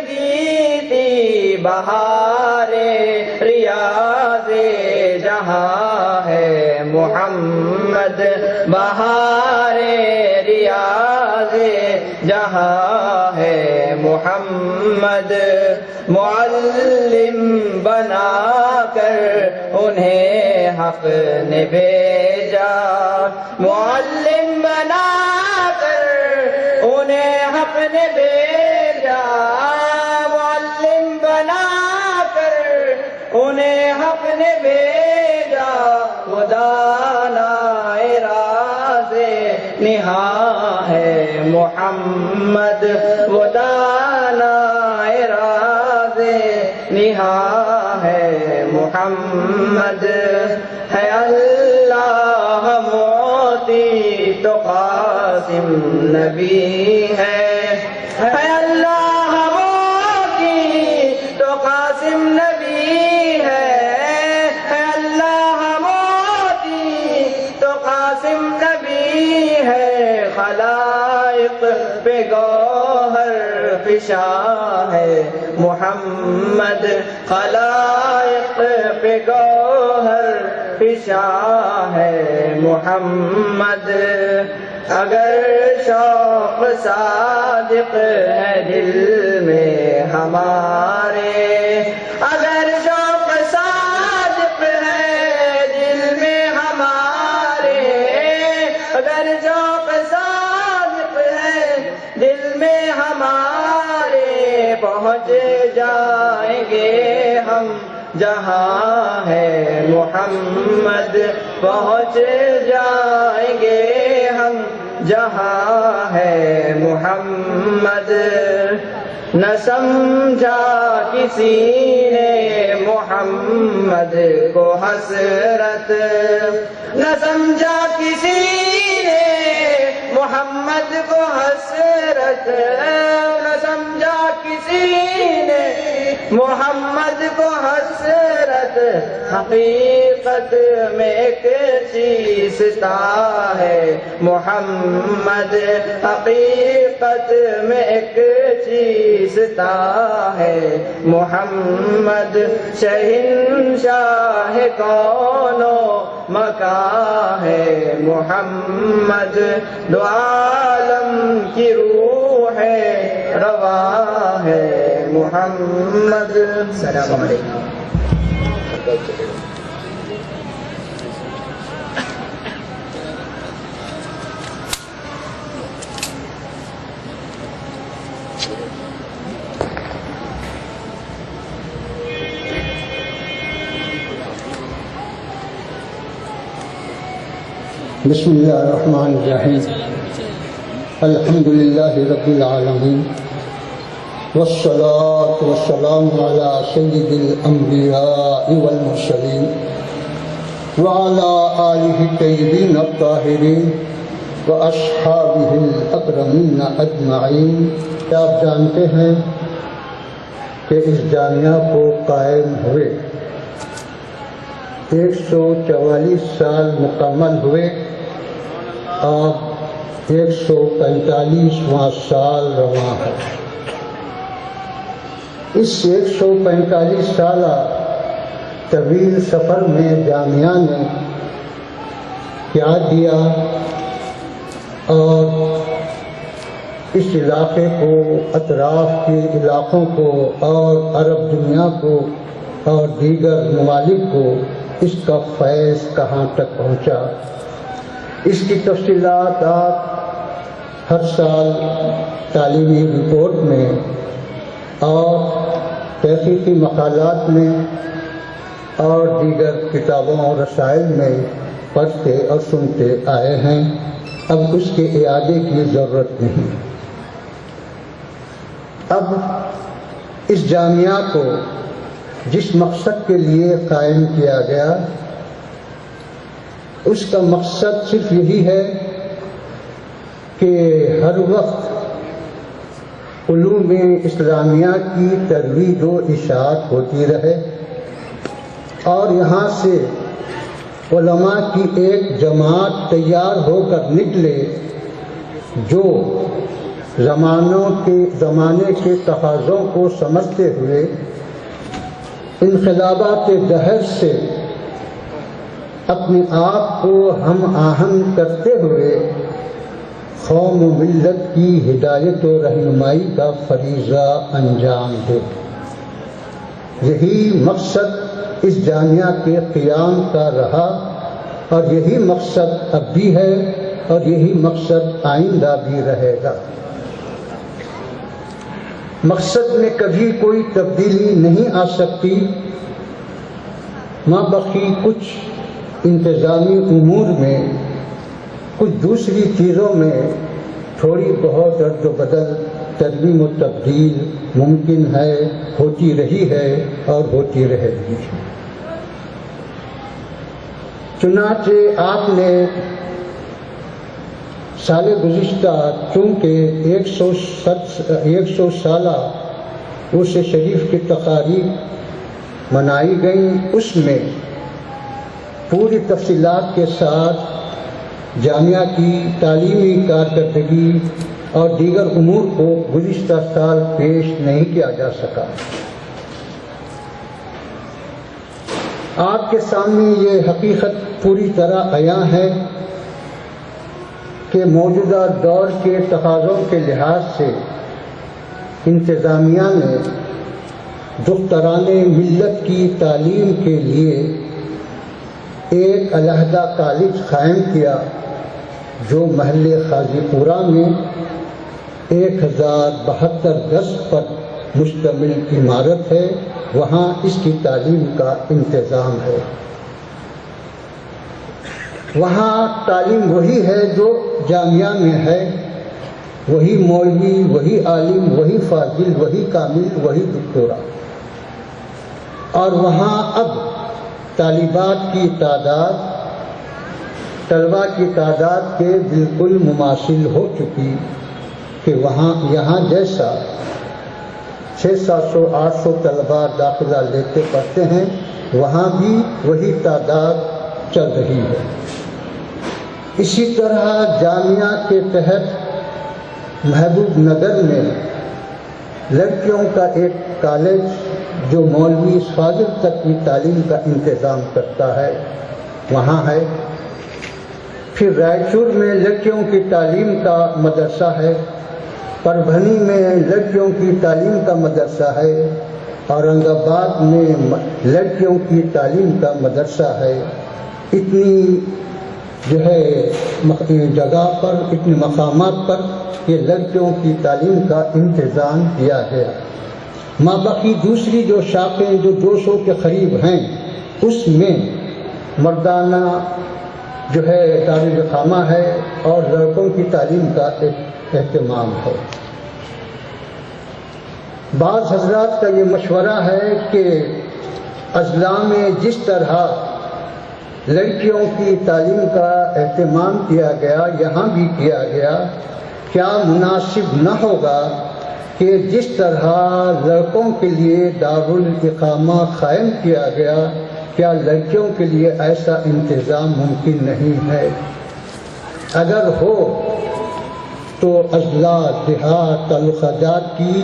گیتی بہار ریاض جہاں ہے محمد، بہار ریاض جہاں ہے محمد، معلم بنا کر انہیں حق نے بھیجا، معلم بنا کر انہیں حق نے بھیجا، معلم بنا کر انہیں حق نے بھیجا، وہ دانائے راز نہاں ہے محمد، وہ دانائے راز نہاں ہے محمد، ہے اللہ موتی تو قاسم نبی ہے اللہ موتی تو قاسم نبی ہے اللہ موتی تو قاسم نبی ہے، خلائق پہ گوہر فشاں ہے محمد، خلائق پہ گوہر فشاں ہے محمد، اگر شوق صادق ہے دل میں ہمارے، اگر شوق صادق ہے دل میں ہمارے، اگر شوق صادق ہے دل میں ہمارے، پہنچ جائیں گے ہم جہاں ہے محمد، پہنچ جائیں گے ہم جہاں ہے محمد، نہ سمجھا کسی نے محمد کو حسرت، نہ سمجھا کسی نے محمد کو حسرت، نہ سمجھا کسی نے محمد کو حسرت، حقیقت میں ایک چیز تا ہے محمد، حقیقت میں ایک چیز تا ہے محمد، شہنشاہ کون و مکان ہے محمد، دو عالم کی روح ہے رواں ہے محمد۔ السلام علیکم۔ بسم اللہ الرحمن الرحیم، الحمد للہ رب العالمین، والصلاة والسلام على سید الانبیاء والمرسلین وعلى آلہ الطیبین الطاہرین واصحابہ الاکرمین اجمعین۔ آپ جانتے ہیں کہ اس جامعہ کو قائم ہوئے 144 سال مکمل ہوئے، اب 145واں سال رواں ہے۔ اس 145 سالہ طویل سفر میں جامعہ نے کیا دیا اور اس علاقے کو، اطراف کے علاقوں کو اور عرب دنیا کو اور دیگر ممالک کو اس کا فیض کہاں تک پہنچا، اس کی تفصیلات آپ ہر سال تعلیمی رپورٹ میں اور تحقیقی مقالات میں اور دیگر کتابوں اور رسائل میں پڑھتے اور سنتے آئے ہیں، اب اس کے اعادے کی ضرورت نہیں۔ اب اس جامعہ کو جس مقصد کے لیے قائم کیا گیا، اس کا مقصد صرف یہی ہے کہ ہر وقت علوم اسلامیہ کی ترویج و اشاعت ہوتی رہے اور یہاں سے علماء کی ایک جماعت تیار ہو کر نکلے جو زمانے کے تقاضوں کو سمجھتے ہوئے انقلابات دہر سے اپنے آپ کو ہم آہنگ کرتے ہوئے قوم و ملت کی ہدایت و رہنمائی کا فریضہ انجام دے۔ یہی مقصد اس جامعہ کے قیام کا رہا اور یہی مقصد اب بھی ہے اور یہی مقصد آئندہ بھی رہے گا۔ مقصد میں کبھی کوئی تبدیلی نہیں آ سکتی، مابقی کچھ انتظامی امور میں، کچھ دوسری چیزوں میں تھوڑی بہت رد و بدل، ترمیم و تبدیل ممکن ہے، ہوتی رہی ہے اور ہوتی رہے گی۔ چنانچہ آپ نے سال گزشتہ چونکہ 100 سالہ عرس شریف کی تقاریب منائی گئیں، اس میں پوری تفصیلات کے ساتھ جامعہ کی تعلیمی کارکردگی اور دیگر امور کو گزشتہ سال پیش نہیں کیا جا سکا۔ آپ کے سامنے یہ حقیقت پوری طرح عیاں ہے کہ موجودہ دور کے تقاضوں کے لحاظ سے انتظامیہ نے دختران ملت کی تعلیم کے لیے ایک علیحدہ کالج قائم کیا جو محلے خاجی پورہ میں 1072 گز پر مشتمل عمارت ہے، وہاں اس کی تعلیم کا انتظام ہے۔ وہاں تعلیم وہی ہے جو جامعہ میں ہے، وہی مولوی، وہی عالم، وہی فاضل، وہی کامل، وہی دکتورا۔ اور وہاں اب طالبات کی تعداد طلباء کی تعداد کے بالکل مماثل ہو چکی کہ یہاں جیسا 600-700-800 طلباء داخلہ لیتے پڑھتے ہیں، وہاں بھی وہی تعداد چل رہی ہے۔ اسی طرح جامعہ کے تحت محبوب نگر میں لڑکیوں کا ایک کالج جو مولوی فاضل تک کی تعلیم کا انتظام کرتا ہے وہاں ہے۔ پھر رائچور میں لڑکیوں کی تعلیم کا مدرسہ ہے، پربھنی میں لڑکیوں کی تعلیم کا مدرسہ ہے، اورنگ آباد میں لڑکیوں کی تعلیم کا مدرسہ ہے۔ اتنی جگہ پر، اتنے مقامات پر یہ لڑکیوں کی تعلیم کا انتظام کیا گیا۔ مابقی دوسری جو شاخیں جو 200 کے قریب ہیں، اس میں مردانہ دارالاقامہ ہے اور لڑکوں کی تعلیم کا اہتمام ہے۔ بعض حضرات کا یہ مشورہ ہے کہ اضلاع میں جس طرح لڑکیوں کی تعلیم کا اہتمام کیا گیا، یہاں بھی کیا گیا، کیا مناسب نہ ہوگا کہ جس طرح لڑکوں کے لیے دارالاقامہ قائم کیا گیا، کیا لڑکیوں کے لیے ایسا انتظام ممکن نہیں ہے؟ اگر ہو تو اضلاع، دیہات، تعلقہ جات کی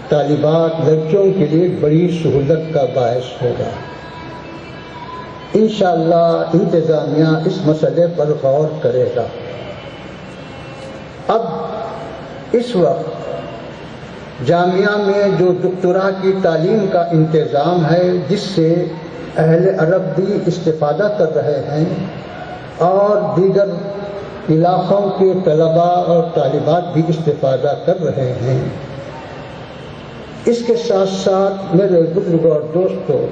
طالبات لڑکیوں کے لیے بڑی سہولت کا باعث ہوگا۔ انشاءاللہ انتظامیہ اس مسئلے پر غور کرے گا۔ اب اس وقت جامعہ میں جو دکتورا کی تعلیم کا انتظام ہے، جس سے اہل عرب بھی استفادہ کر رہے ہیں اور دیگر علاقوں کے طلباء اور طالبات بھی استفادہ کر رہے ہیں، اس کے ساتھ ساتھ میرے بزرگوں اور دوستوں،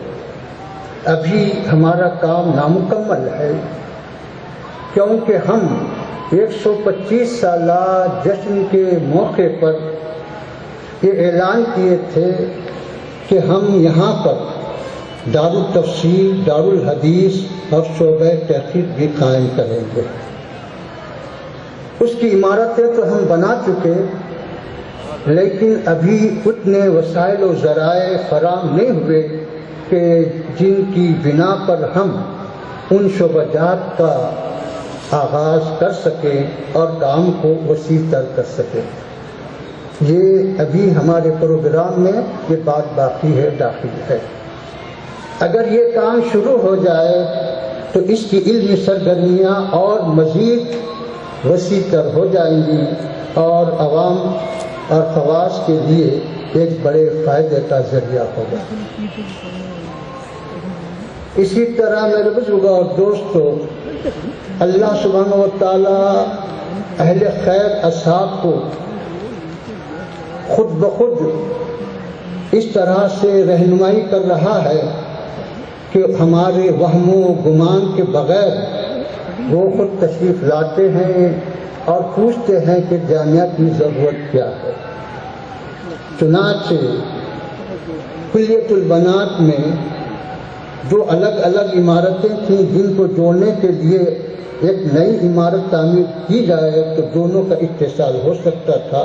ابھی ہمارا کام نامکمل ہے، کیونکہ ہم 125 سالہ جشن کے موقع پر یہ اعلان کیے تھے کہ ہم یہاں پر دارالتفسیر، دارالحدیث اور شعبہ تحقیق بھی قائم کریں گے۔ اس کی عمارتیں تو ہم بنا چکے، لیکن ابھی اتنے وسائل و ذرائع فراہم نہیں ہوئے کہ جن کی بنا پر ہم ان شعبہ جات کا آغاز کر سکیں اور کام کو وسیع تر کر سکیں۔ یہ ابھی ہمارے پروگرام میں یہ بات باقی ہے، داخل ہے۔ اگر یہ کام شروع ہو جائے تو اس کی علمی سرگرمیاں اور مزید وسیع تر ہو جائیں گی اور عوام اور خواص کے لیے ایک بڑے فائدے کا ذریعہ ہوگا۔ اسی طرح میرے بزرگوں اور دوستوں، اللہ سبحانہ و تعالیٰ اہل خیر اصحاب کو خود بخود اس طرح سے رہنمائی کر رہا ہے کہ ہمارے وہم و گمان کے بغیر وہ خود تشریف لاتے ہیں اور پوچھتے ہیں کہ جامعہ کی ضرورت کیا ہے۔ چنانچہ کلیۃ البنات میں جو الگ الگ عمارتیں تھیں جن کو جوڑنے کے لیے ایک نئی عمارت تعمیر کی جائے تو دونوں کا اتصال ہو سکتا تھا،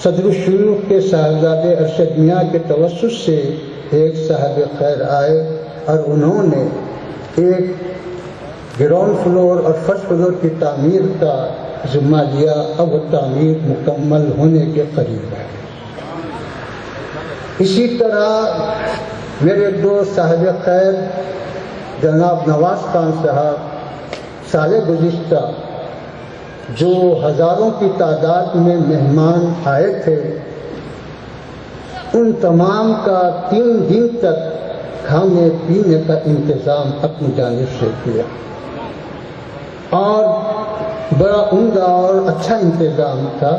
صدر الشیوخ کے صاحبزادے ارشد میاں کے توسط سے ایک صاحب خیر آئے اور انہوں نے ایک گراؤنڈ فلور اور فرسٹ فلور کی تعمیر کا ذمہ لیا۔ اب وہ تعمیر مکمل ہونے کے قریب ہے۔ اسی طرح میرے دوست صاحب خیر جناب نواز خان صاحب سال گزشتہ جو ہزاروں کی تعداد میں مہمان آئے تھے، ان تمام کا 3 دن تک کھانے پینے کا انتظام اپنی جانب سے کیا اور بڑا عمدہ اور اچھا انتظام تھا۔